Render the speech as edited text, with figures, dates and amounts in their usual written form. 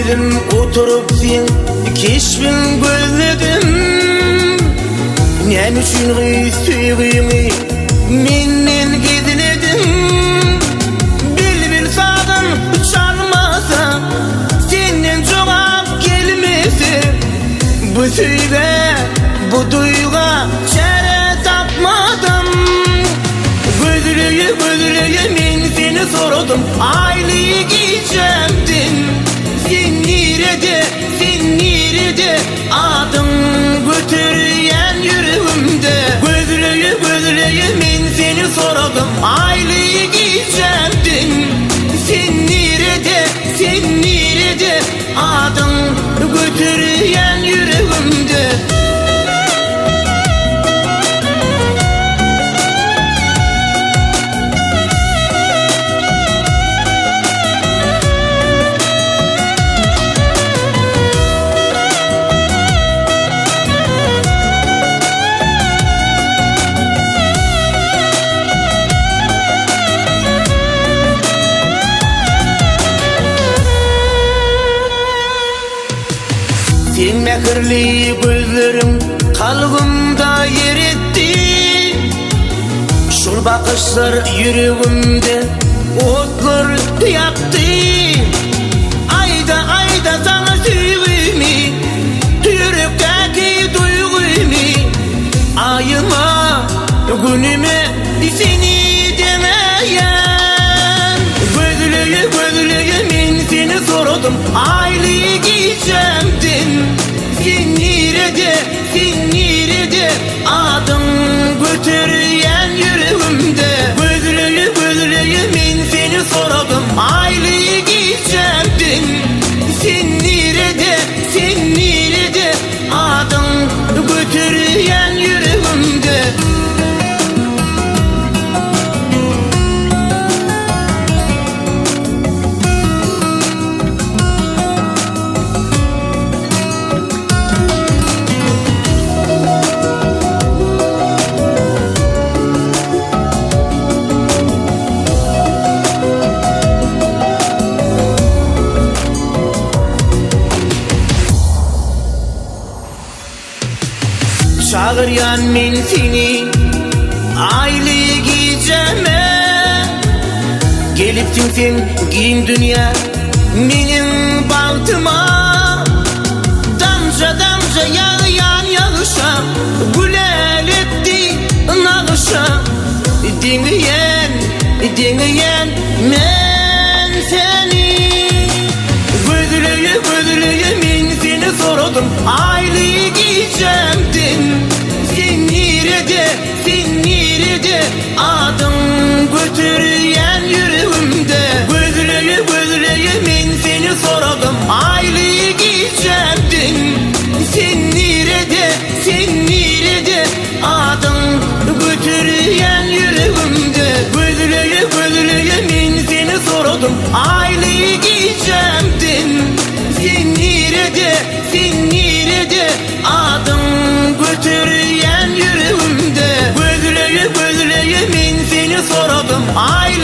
Özüm oturup sen keşfin gözledim. Ne üçün süyüğümü menden gizledim. Bil sağdan çalmasa senden cevap gelmesi. Bu süyüğe bu duyga çare tapmadım. Gözlüğü men seni sordum, aylığı geçemdin. Sen nerede adım götürüyen yüreğimde. Gözlüğü men seni sordum, aylığı geçemdin. Sen nerede adım götürüyen yüreğimde. Sen mehirli gözlerim kalbimda yer etti. Şol bakışlar yüreğimde otlar yaktı. Ayda sana süyüğümü, yürekteki duygumu. Ayıma günüme seni demeyen. Gözlüğü men seni sordum, aylığı geçemdin. Sen nerede adım götürüyen yüreğimde. Gözlüğü men seni sordum, aylığı geçemdin. Sen nerede adım götürüyen yüreğimde. Çağıryan men seni aylığı geceme. Geliptin sen giyin dünya benim baltıma. Damca yağıyan yağışa güler etti nağışa. Dinleyen men seni. Gözlüğü men seni sordum, aylığı geçemdin. Sen nerede adım götürüyen yüreğimde. Gözlüğü men seni sordum, aylığı geçemdin. Sen nerede adım götürüyen yüreğimde. Gözlüğü men seni sordum, aylığı geçemdin. Sen nerede adım götürüyen yüreğimde. Gözlüğü men seni sordum, aylığı